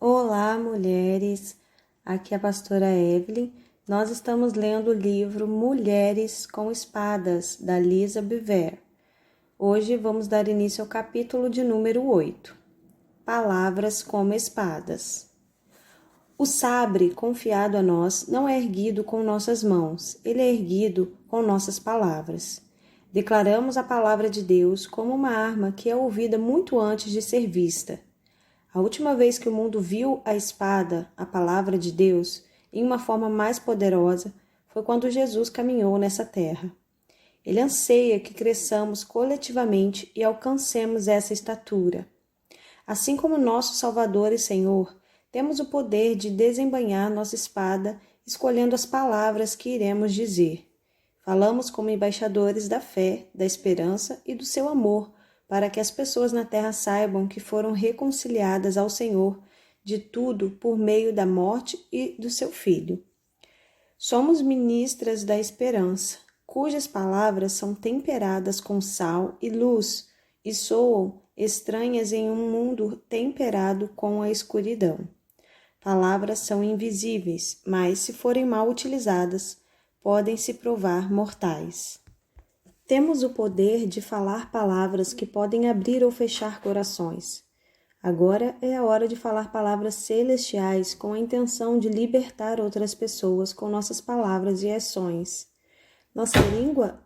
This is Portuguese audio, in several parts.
Olá, mulheres! Aqui é a pastora Evelyn. Nós estamos lendo o livro Mulheres com Espadas, da Lisa Biver. Hoje vamos dar início ao capítulo de número 8. Palavras como espadas. O sabre confiado a nós não é erguido com nossas mãos, ele é erguido com nossas palavras. Declaramos a palavra de Deus como uma arma que é ouvida muito antes de ser vista. A última vez que o mundo viu a espada, a palavra de Deus, em uma forma mais poderosa, foi quando Jesus caminhou nessa terra. Ele anseia que cresçamos coletivamente e alcancemos essa estatura. Assim como nosso Salvador e Senhor, temos o poder de desembainhar nossa espada, escolhendo as palavras que iremos dizer. Falamos como embaixadores da fé, da esperança e do seu amor, para que as pessoas na terra saibam que foram reconciliadas ao Senhor de tudo por meio da morte e do seu Filho. Somos ministras da esperança, cujas palavras são temperadas com sal e luz e soam estranhas em um mundo temperado com a escuridão. Palavras são invisíveis, mas, se forem mal utilizadas, podem se provar mortais. Temos o poder de falar palavras que podem abrir ou fechar corações. Agora é a hora de falar palavras celestiais com a intenção de libertar outras pessoas com nossas palavras e ações. Nossa língua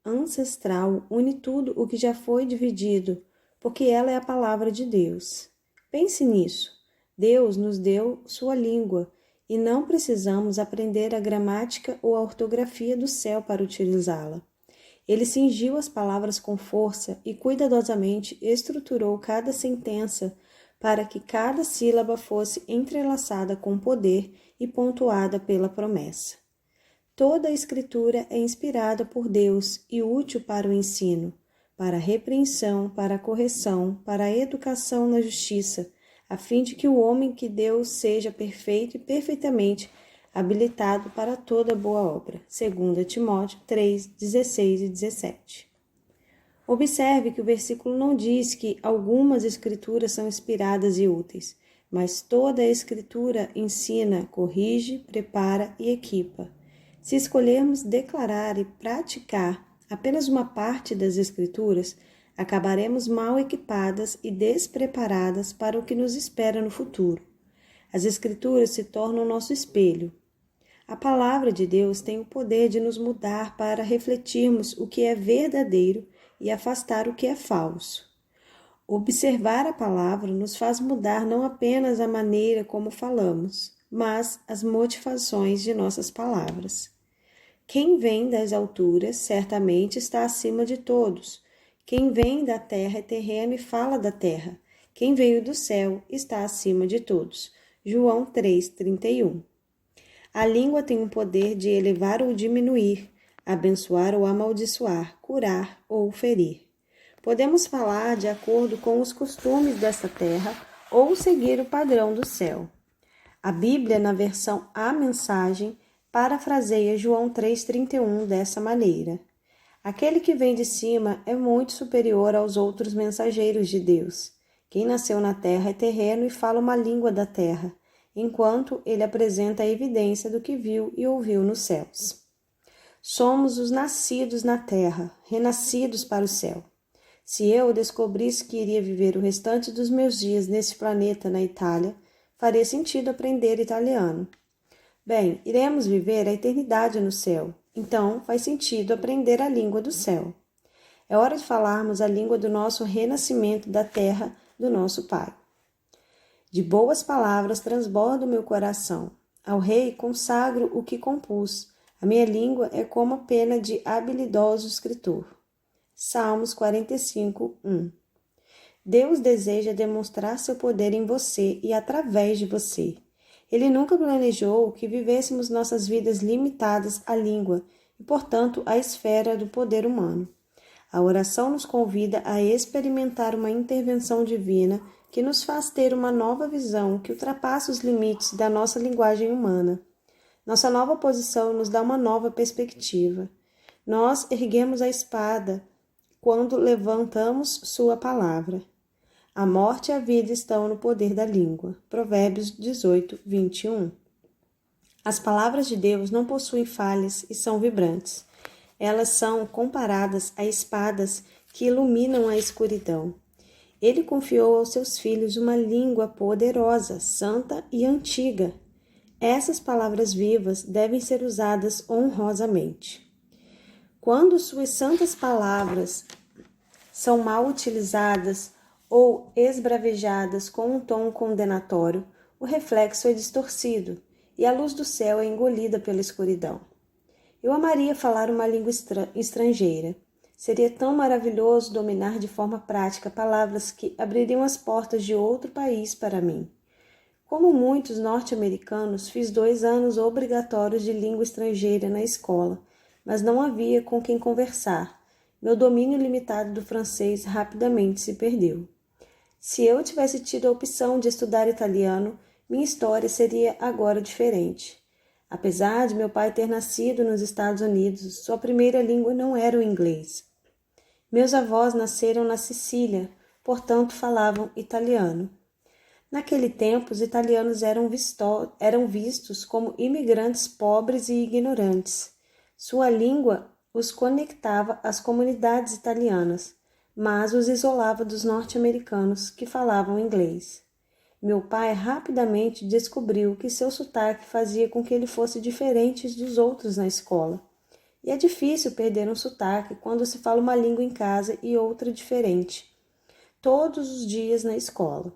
ancestral une tudo o que já foi dividido, porque ela é a palavra de Deus. Pense nisso. Deus nos deu sua língua e não precisamos aprender a gramática ou a ortografia do céu para utilizá-la. Ele cingiu as palavras com força e cuidadosamente estruturou cada sentença para que cada sílaba fosse entrelaçada com poder e pontuada pela promessa. Toda a Escritura é inspirada por Deus e útil para o ensino, para a repreensão, para a correção, para a educação na justiça, a fim de que o homem que Deus seja perfeito e perfeitamente habilitado para toda boa obra. 2 Timóteo 3, 16 e 17. Observe que o versículo não diz que algumas escrituras são inspiradas e úteis, mas toda a escritura ensina, corrige, prepara e equipa. Se escolhermos declarar e praticar apenas uma parte das escrituras, acabaremos mal equipadas e despreparadas para o que nos espera no futuro. As escrituras se tornam nosso espelho. A palavra de Deus tem o poder de nos mudar para refletirmos o que é verdadeiro e afastar o que é falso. Observar a palavra nos faz mudar não apenas a maneira como falamos, mas as motivações de nossas palavras. Quem vem das alturas certamente está acima de todos. Quem vem da terra é terreno e fala da terra. Quem veio do céu está acima de todos. João 3:31. A língua tem o poder de elevar ou diminuir, abençoar ou amaldiçoar, curar ou ferir. Podemos falar de acordo com os costumes desta terra ou seguir o padrão do céu. A Bíblia, na versão A Mensagem, parafraseia João 3:31 dessa maneira: aquele que vem de cima é muito superior aos outros mensageiros de Deus. Quem nasceu na terra é terreno e fala uma língua da terra, enquanto ele apresenta a evidência do que viu e ouviu nos céus. Somos os nascidos na terra, renascidos para o céu. Se eu descobrisse que iria viver o restante dos meus dias nesse planeta na Itália, faria sentido aprender italiano. Bem, iremos viver a eternidade no céu, então faz sentido aprender a língua do céu. É hora de falarmos a língua do nosso renascimento da terra do nosso Pai. De boas palavras transborda o meu coração. Ao rei consagro o que compus. A minha língua é como a pena de habilidoso escritor. Salmos 45:1. Deus deseja demonstrar seu poder em você e através de você. Ele nunca planejou que vivêssemos nossas vidas limitadas à língua e, portanto, à esfera do poder humano. A oração nos convida a experimentar uma intervenção divina que nos faz ter uma nova visão que ultrapassa os limites da nossa linguagem humana. Nossa nova posição nos dá uma nova perspectiva. Nós erguemos a espada quando levantamos sua palavra. A morte e a vida estão no poder da língua. Provérbios 18, 21. As palavras de Deus não possuem falhas e são vibrantes. Elas são comparadas a espadas que iluminam a escuridão. Ele confiou aos seus filhos uma língua poderosa, santa e antiga. Essas palavras vivas devem ser usadas honrosamente. Quando suas santas palavras são mal utilizadas ou esbravejadas com um tom condenatório, o reflexo é distorcido e a luz do céu é engolida pela escuridão. Eu amaria falar uma língua estrangeira. Seria tão maravilhoso dominar de forma prática palavras que abririam as portas de outro país para mim. Como muitos norte-americanos, fiz 2 anos obrigatórios de língua estrangeira na escola, mas não havia com quem conversar. Meu domínio limitado do francês rapidamente se perdeu. Se eu tivesse tido a opção de estudar italiano, minha história seria agora diferente. Apesar de meu pai ter nascido nos Estados Unidos, sua primeira língua não era o inglês. Meus avós nasceram na Sicília, portanto falavam italiano. Naquele tempo, os italianos eram vistos como imigrantes pobres e ignorantes. Sua língua os conectava às comunidades italianas, mas os isolava dos norte-americanos que falavam inglês. Meu pai rapidamente descobriu que seu sotaque fazia com que ele fosse diferente dos outros na escola. E é difícil perder um sotaque quando se fala uma língua em casa e outra diferente, todos os dias na escola.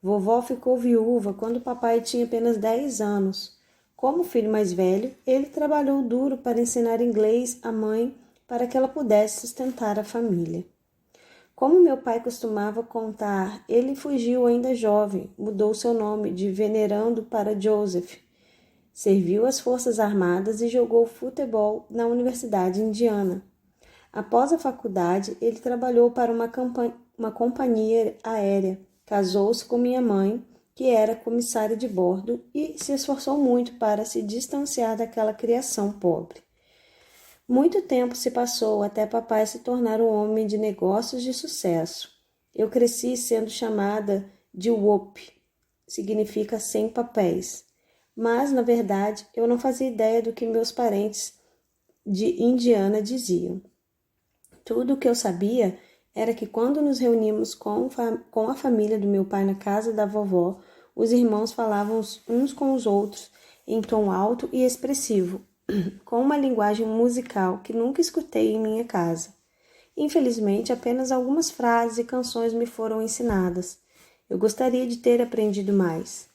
Vovó ficou viúva quando papai tinha apenas 10 anos. Como filho mais velho, ele trabalhou duro para ensinar inglês à mãe para que ela pudesse sustentar a família. Como meu pai costumava contar, ele fugiu ainda jovem, mudou seu nome de Venerando para Joseph, serviu às Forças Armadas e jogou futebol na Universidade Indiana. Após a faculdade, ele trabalhou para uma companhia aérea, casou-se com minha mãe, que era comissária de bordo, e se esforçou muito para se distanciar daquela criação pobre. Muito tempo se passou até papai se tornar um homem de negócios de sucesso. Eu cresci sendo chamada de Whoop, significa sem papéis. Mas, na verdade, eu não fazia ideia do que meus parentes de Indiana diziam. Tudo o que eu sabia era que quando nos reuníamos com a família do meu pai na casa da vovó, os irmãos falavam uns com os outros em tom alto e expressivo, com uma linguagem musical que nunca escutei em minha casa. Infelizmente, apenas algumas frases e canções me foram ensinadas. Eu gostaria de ter aprendido mais.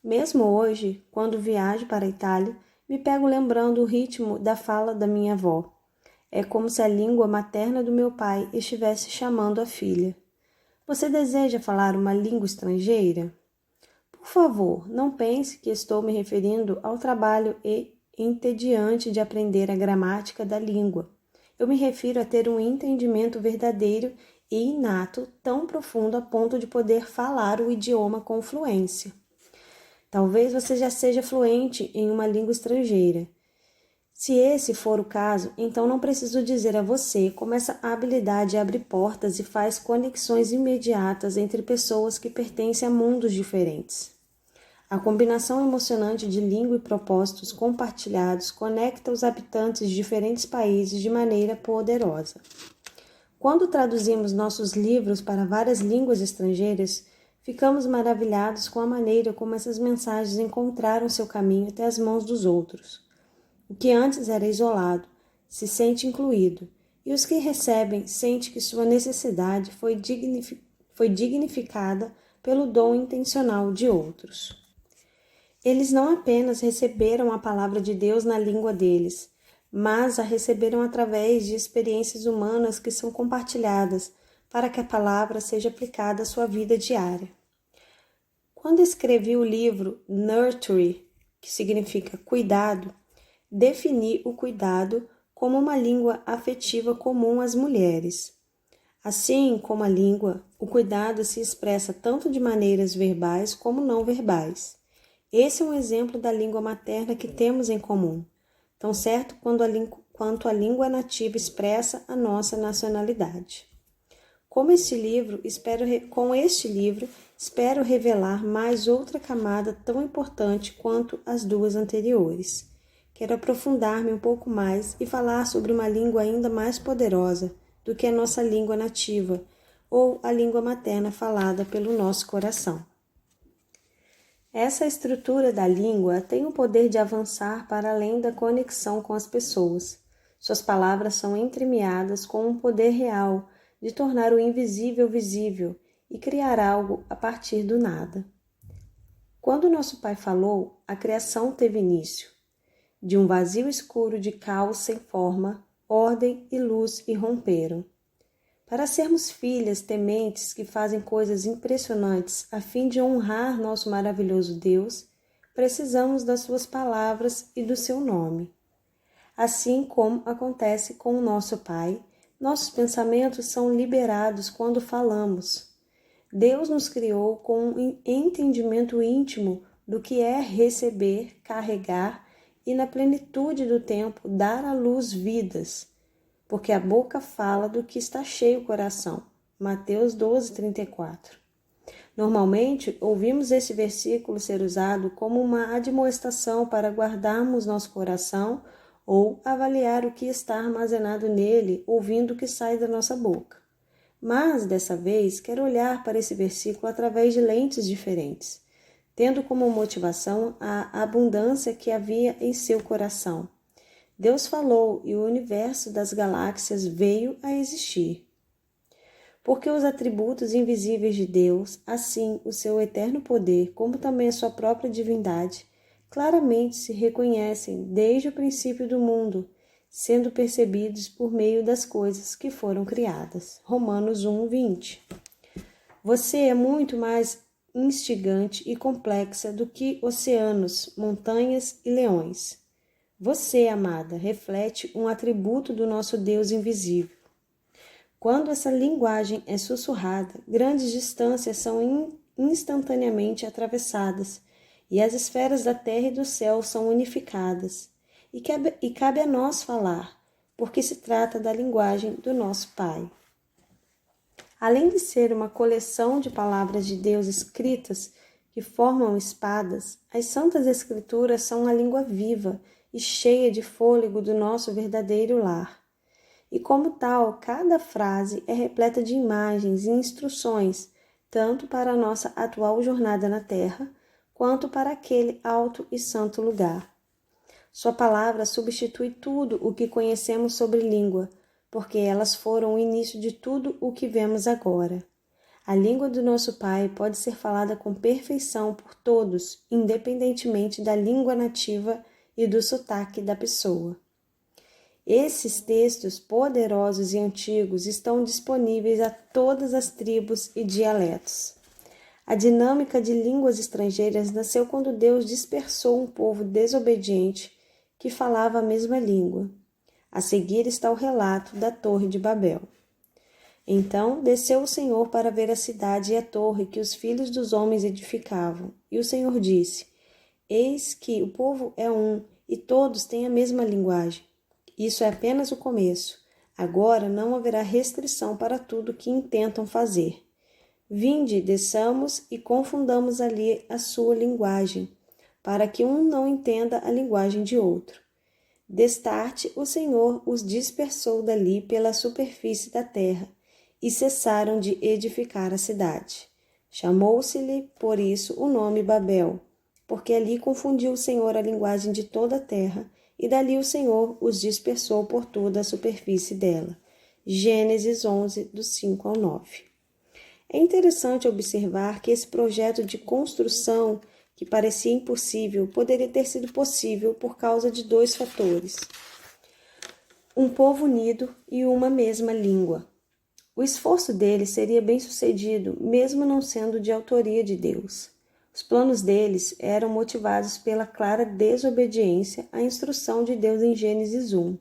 Mesmo hoje, quando viajo para a Itália, me pego lembrando o ritmo da fala da minha avó. É como se a língua materna do meu pai estivesse chamando a filha. Você deseja falar uma língua estrangeira? Por favor, não pense que estou me referindo ao trabalho entediante de aprender a gramática da língua. Eu me refiro a ter um entendimento verdadeiro e inato tão profundo a ponto de poder falar o idioma com fluência. Talvez você já seja fluente em uma língua estrangeira. Se esse for o caso, então não preciso dizer a você como essa habilidade abre portas e faz conexões imediatas entre pessoas que pertencem a mundos diferentes. A combinação emocionante de língua e propósitos compartilhados conecta os habitantes de diferentes países de maneira poderosa. Quando traduzimos nossos livros para várias línguas estrangeiras, ficamos maravilhados com a maneira como essas mensagens encontraram seu caminho até as mãos dos outros. O que antes era isolado se sente incluído, e os que recebem sentem que sua necessidade foi dignificada pelo dom intencional de outros. Eles não apenas receberam a palavra de Deus na língua deles, mas a receberam através de experiências humanas que são compartilhadas para que a palavra seja aplicada à sua vida diária. Quando escrevi o livro Nurture, que significa cuidado, defini o cuidado como uma língua afetiva comum às mulheres. Assim como a língua, o cuidado se expressa tanto de maneiras verbais como não verbais. Esse é um exemplo da língua materna que temos em comum, tão certo quanto a língua nativa expressa a nossa nacionalidade. Com este livro, espero revelar mais outra camada tão importante quanto as duas anteriores. Quero aprofundar-me um pouco mais e falar sobre uma língua ainda mais poderosa do que a nossa língua nativa, ou a língua materna falada pelo nosso coração. Essa estrutura da língua tem o poder de avançar para além da conexão com as pessoas. Suas palavras são entremeadas com um poder real de tornar o invisível visível e criar algo a partir do nada. Quando nosso Pai falou, a criação teve início. De um vazio escuro de caos sem forma, ordem e luz irromperam. Para sermos filhas tementes que fazem coisas impressionantes a fim de honrar nosso maravilhoso Deus, precisamos das suas palavras e do seu nome. Assim como acontece com o nosso Pai, nossos pensamentos são liberados quando falamos. Deus nos criou com um entendimento íntimo do que é receber, carregar e, na plenitude do tempo, dar à luz vidas. Porque a boca fala do que está cheio o coração. Mateus 12:34. Normalmente, ouvimos esse versículo ser usado como uma admoestação para guardarmos nosso coração ou avaliar o que está armazenado nele, ouvindo o que sai da nossa boca. Mas, dessa vez, quero olhar para esse versículo através de lentes diferentes, tendo como motivação a abundância que havia em seu coração. Deus falou e o universo das galáxias veio a existir. Porque os atributos invisíveis de Deus, assim o seu eterno poder, como também a sua própria divindade, claramente se reconhecem desde o princípio do mundo, sendo percebidos por meio das coisas que foram criadas. Romanos 1:20. Você é muito mais instigante e complexa do que oceanos, montanhas e leões. Você, amada, reflete um atributo do nosso Deus invisível. Quando essa linguagem é sussurrada, grandes distâncias são instantaneamente atravessadas e as esferas da terra e do céu são unificadas. E cabe a nós falar, porque se trata da linguagem do nosso Pai. Além de ser uma coleção de palavras de Deus escritas que formam espadas, as Santas Escrituras são a língua viva e cheia de fôlego do nosso verdadeiro lar. E como tal, cada frase é repleta de imagens e instruções, tanto para a nossa atual jornada na Terra, quanto para aquele alto e santo lugar. Sua palavra substitui tudo o que conhecemos sobre língua, porque elas foram o início de tudo o que vemos agora. A língua do nosso Pai pode ser falada com perfeição por todos, independentemente da língua nativa e do sotaque da pessoa. Esses textos poderosos e antigos estão disponíveis a todas as tribos e dialetos. A dinâmica de línguas estrangeiras nasceu quando Deus dispersou um povo desobediente que falava a mesma língua. A seguir está o relato da Torre de Babel. Então desceu o Senhor para ver a cidade e a torre que os filhos dos homens edificavam. E o Senhor disse: Eis que o povo é um, e todos têm a mesma linguagem. Isso é apenas o começo. Agora não haverá restrição para tudo que intentam fazer. Vinde, desçamos e confundamos ali a sua linguagem, para que um não entenda a linguagem de outro. Destarte, o Senhor os dispersou dali pela superfície da terra, e cessaram de edificar a cidade. Chamou-se-lhe, por isso, o nome Babel, porque ali confundiu o Senhor a linguagem de toda a terra, e dali o Senhor os dispersou por toda a superfície dela. Gênesis 11, do 5 ao 9. É interessante observar que esse projeto de construção, que parecia impossível, poderia ter sido possível por causa de dois fatores: um povo unido e uma mesma língua. O esforço deles seria bem-sucedido, mesmo não sendo de autoria de Deus. Os planos deles eram motivados pela clara desobediência à instrução de Deus em Gênesis 1.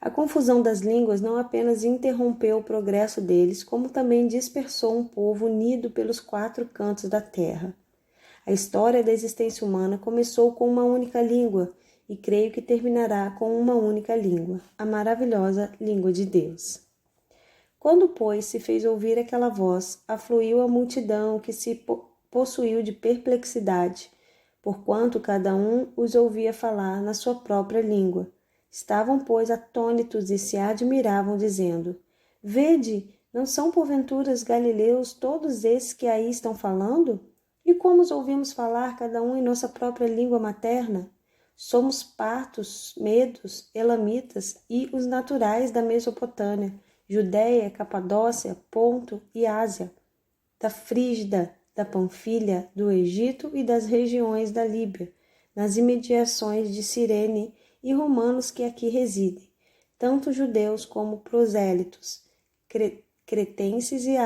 A confusão das línguas não apenas interrompeu o progresso deles, como também dispersou um povo unido pelos quatro cantos da terra. A história da existência humana começou com uma única língua e creio que terminará com uma única língua, a maravilhosa língua de Deus. Quando, pois, se fez ouvir aquela voz, afluiu a multidão que se possuiu de perplexidade, porquanto cada um os ouvia falar na sua própria língua. Estavam, pois, atônitos e se admiravam, dizendo: Vede, não são porventura os galileus todos esses que aí estão falando? E como os ouvimos falar, cada um em nossa própria língua materna? Somos partos, medos, elamitas e os naturais da Mesopotâmia, Judéia, Capadócia, Ponto e Ásia, da Frígida, da Panfilha, do Egito e das regiões da Líbia, nas imediações de Cirene e romanos que aqui residem, tanto judeus como prosélitos, cretenses e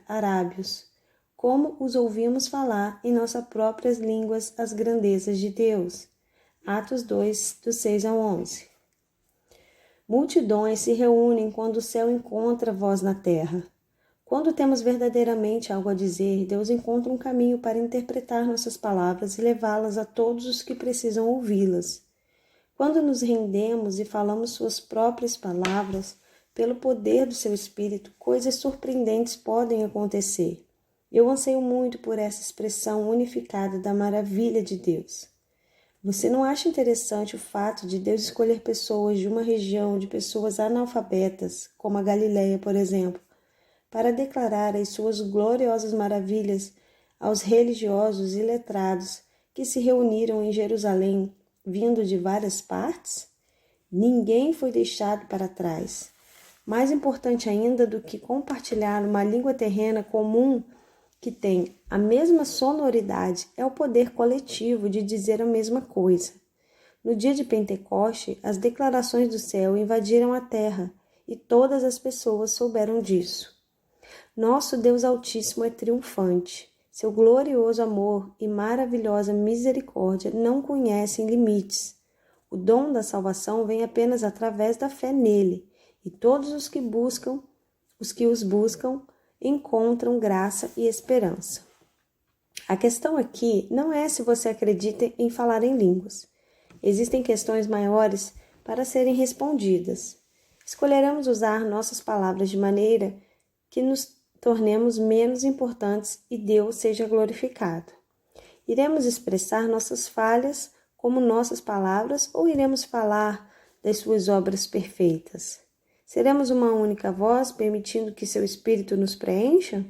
arábios, como os ouvimos falar em nossas próprias línguas as grandezas de Deus. Atos 2, do 6 ao 11. Multidões se reúnem quando o céu encontra voz na terra. Quando temos verdadeiramente algo a dizer, Deus encontra um caminho para interpretar nossas palavras e levá-las a todos os que precisam ouvi-las. Quando nos rendemos e falamos suas próprias palavras, pelo poder do seu Espírito, coisas surpreendentes podem acontecer. Eu anseio muito por essa expressão unificada da maravilha de Deus. Você não acha interessante o fato de Deus escolher pessoas de uma região de pessoas analfabetas, como a Galileia, por exemplo, para declarar as suas gloriosas maravilhas aos religiosos e letrados que se reuniram em Jerusalém, vindo de várias partes? Ninguém foi deixado para trás. Mais importante ainda do que compartilhar uma língua terrena comum que tem a mesma sonoridade é o poder coletivo de dizer a mesma coisa. No dia de Pentecoste, as declarações do céu invadiram a terra e todas as pessoas souberam disso. Nosso Deus Altíssimo é triunfante. Seu glorioso amor e maravilhosa misericórdia não conhecem limites. O dom da salvação vem apenas através da fé nele, e todos os que os buscam, encontram graça e esperança. A questão aqui não é se você acredita em falar em línguas. Existem questões maiores para serem respondidas. Escolheremos usar nossas palavras de maneira que nos tornemos menos importantes e Deus seja glorificado. Iremos expressar nossas falhas como nossas palavras ou iremos falar das suas obras perfeitas? Seremos uma única voz, permitindo que seu Espírito nos preencha?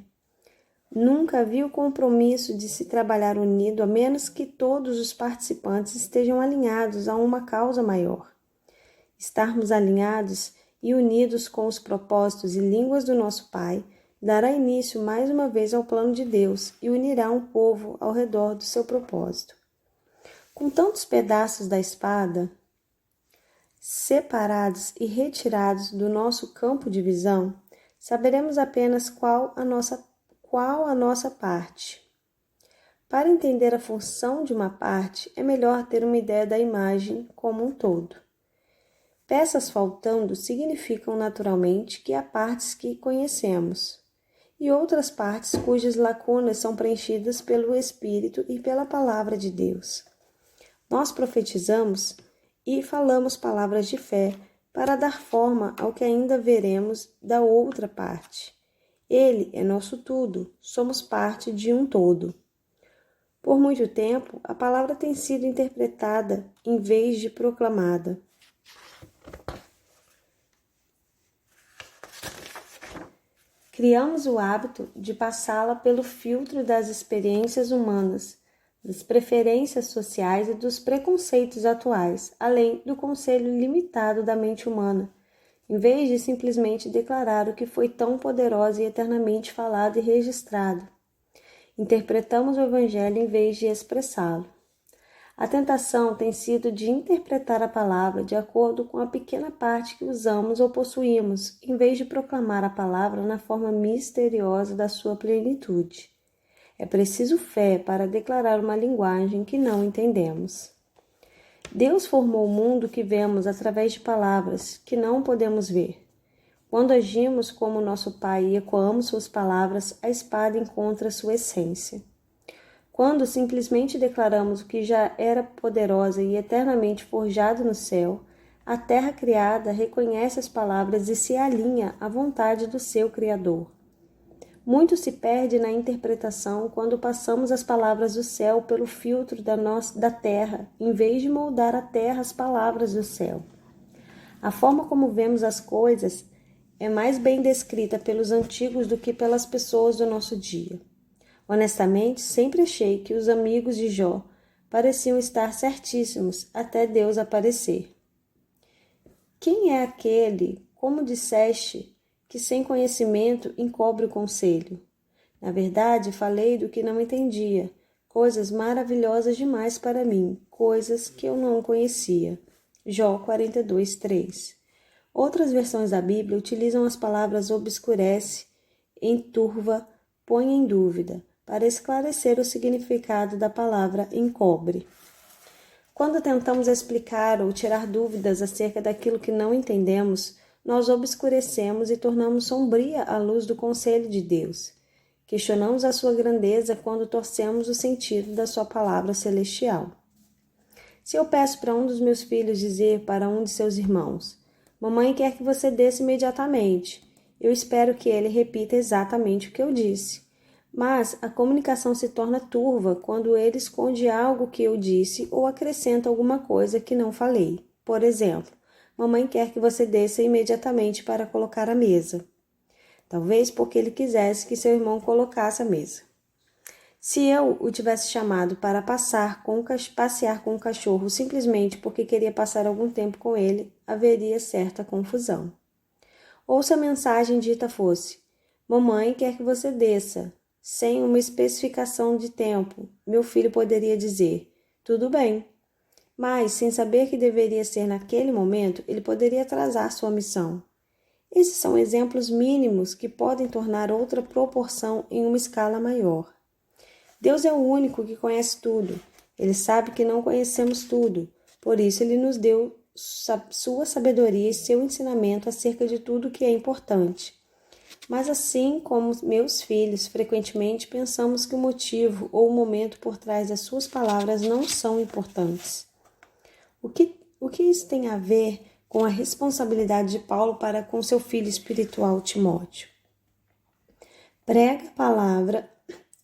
Nunca havia o compromisso de se trabalhar unido, a menos que todos os participantes estejam alinhados a uma causa maior. Estarmos alinhados e unidos com os propósitos e línguas do nosso Pai dará início mais uma vez ao plano de Deus e unirá um povo ao redor do seu propósito. Com tantos pedaços da espada separados e retirados do nosso campo de visão, saberemos apenas qual a nossa parte. Para entender a função de uma parte, é melhor ter uma ideia da imagem como um todo. Peças faltando significam naturalmente que há partes que conhecemos, e outras partes cujas lacunas são preenchidas pelo Espírito e pela Palavra de Deus. Nós profetizamos e falamos palavras de fé para dar forma ao que ainda veremos da outra parte. Ele é nosso tudo, somos parte de um todo. Por muito tempo, a palavra tem sido interpretada em vez de proclamada. Criamos o hábito de passá-la pelo filtro das experiências humanas, das preferências sociais e dos preconceitos atuais, além do conselho limitado da mente humana, em vez de simplesmente declarar o que foi tão poderoso e eternamente falado e registrado. Interpretamos o Evangelho em vez de expressá-lo. A tentação tem sido de interpretar a palavra de acordo com a pequena parte que usamos ou possuímos, em vez de proclamar a palavra na forma misteriosa da sua plenitude. É preciso fé para declarar uma linguagem que não entendemos. Deus formou o mundo que vemos através de palavras que não podemos ver. Quando agimos como nosso Pai e ecoamos suas palavras, a espada encontra sua essência. Quando simplesmente declaramos o que já era poderosa e eternamente forjado no céu, A terra criada reconhece as palavras e se alinha à vontade do seu Criador. Muito se perde na interpretação quando passamos as palavras do céu pelo filtro da terra, em vez de moldar a terra às palavras do céu. A forma como vemos as coisas é mais bem descrita pelos antigos do que pelas pessoas do nosso dia. Honestamente, sempre achei que os amigos de Jó pareciam estar certíssimos até Deus aparecer. Quem é aquele, como disseste, que sem conhecimento encobre o conselho? Na verdade, falei do que não entendia, coisas maravilhosas demais para mim, coisas que eu não conhecia. Jó 42:3. Outras versões da Bíblia utilizam as palavras obscurece, enturva, põe em dúvida, para esclarecer o significado da palavra encobre. Quando tentamos explicar ou tirar dúvidas acerca daquilo que não entendemos, nós obscurecemos e tornamos sombria a luz do conselho de Deus. Questionamos a sua grandeza quando torcemos o sentido da sua palavra celestial. Se eu peço para um dos meus filhos dizer para um de seus irmãos, mamãe quer que você desça imediatamente, eu espero que ele repita exatamente o que eu disse. Mas a comunicação se torna turva quando ele esconde algo que eu disse ou acrescenta alguma coisa que não falei. Por exemplo, mamãe quer que você desça imediatamente para colocar a mesa. Talvez porque ele quisesse que seu irmão colocasse a mesa. Se eu o tivesse chamado para passear com o cachorro simplesmente porque queria passar algum tempo com ele, haveria certa confusão. Ou se a mensagem dita fosse, mamãe quer que você desça, sem uma especificação de tempo, meu filho poderia dizer, tudo bem. Mas, sem saber que deveria ser naquele momento, ele poderia atrasar sua missão. Esses são exemplos mínimos que podem tornar outra proporção em uma escala maior. Deus é o único que conhece tudo. Ele sabe que não conhecemos tudo. Por isso, ele nos deu sua sabedoria e seu ensinamento acerca de tudo que é importante. Mas assim como meus filhos, frequentemente pensamos que o motivo ou o momento por trás das suas palavras não são importantes. O que isso tem a ver com a responsabilidade de Paulo para com seu filho espiritual Timóteo? Prega a palavra,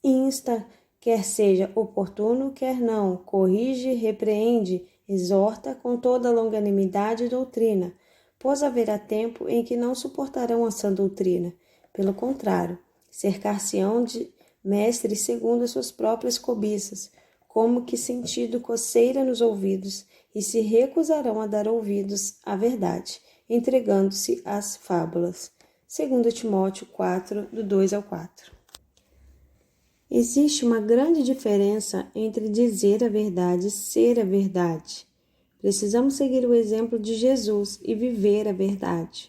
insta, quer seja oportuno, quer não, corrige, repreende, exorta com toda longanimidade e doutrina, pois haverá tempo em que não suportarão a sã doutrina. Pelo contrário, cercar-se-ão de mestres segundo as suas próprias cobiças, como que sentindo coceira nos ouvidos, e se recusarão a dar ouvidos à verdade, entregando-se às fábulas. 2 Timóteo 4, do 2 ao 4. Existe uma grande diferença entre dizer a verdade e ser a verdade. Precisamos seguir o exemplo de Jesus e viver a verdade.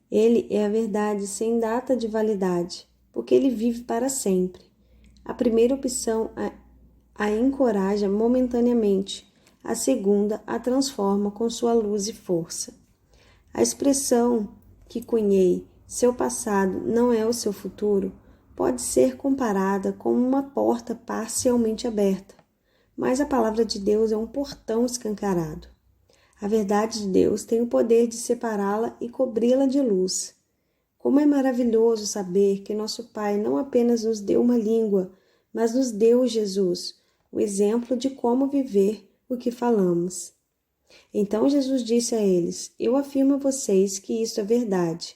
Ele é a verdade sem data de validade, porque ele vive para sempre. A primeira opção a encoraja momentaneamente, a segunda a transforma com sua luz e força. A expressão que cunhei, seu passado não é o seu futuro, pode ser comparada com uma porta parcialmente aberta, mas a palavra de Deus é um portão escancarado. A verdade de Deus tem o poder de separá-la e cobri-la de luz. Como é maravilhoso saber que nosso Pai não apenas nos deu uma língua, mas nos deu Jesus, o exemplo de como viver o que falamos. Então Jesus disse a eles, eu afirmo a vocês que isso é verdade.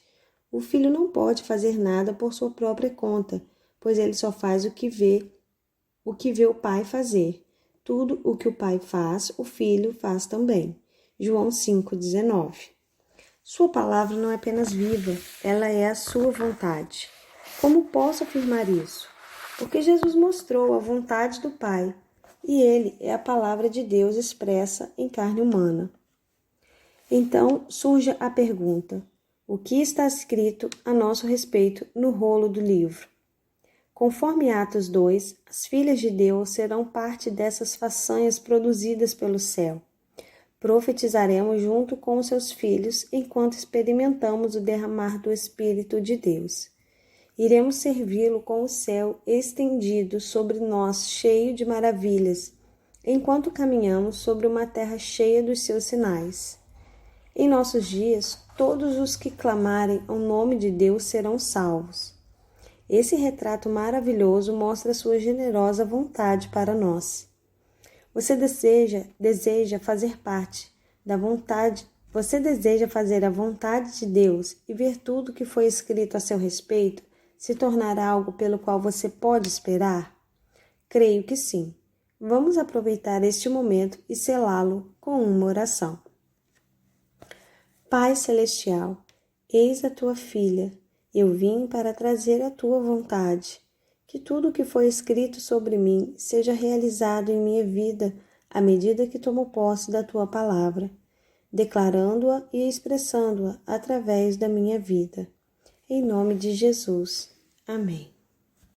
O filho não pode fazer nada por sua própria conta, pois ele só faz o que vê o Pai fazer. Tudo o que o Pai faz, o filho faz também. João 5,19. Sua palavra não é apenas viva, ela é a sua vontade. Como posso afirmar isso? Porque Jesus mostrou a vontade do Pai, e ele é a palavra de Deus expressa em carne humana. Então surge a pergunta, o que está escrito a nosso respeito no rolo do livro? Conforme Atos 2, as filhas de Deus serão parte dessas façanhas produzidas pelo céu. Profetizaremos junto com os seus filhos enquanto experimentamos o derramar do Espírito de Deus. Iremos servi-lo com o céu estendido sobre nós, cheio de maravilhas, enquanto caminhamos sobre uma terra cheia dos seus sinais. Em nossos dias, todos os que clamarem ao nome de Deus serão salvos. Esse retrato maravilhoso mostra sua generosa vontade para nós. Você deseja fazer parte da vontade, você deseja fazer a vontade de Deus e ver tudo que foi escrito a seu respeito se tornar algo pelo qual você pode esperar? Creio que sim. Vamos aproveitar este momento e selá-lo com uma oração. Pai Celestial, eis a tua filha. Eu vim para trazer a tua vontade. Que tudo o que foi escrito sobre mim seja realizado em minha vida à medida que tomo posse da tua palavra, declarando-a e expressando-a através da minha vida. Em nome de Jesus. Amém.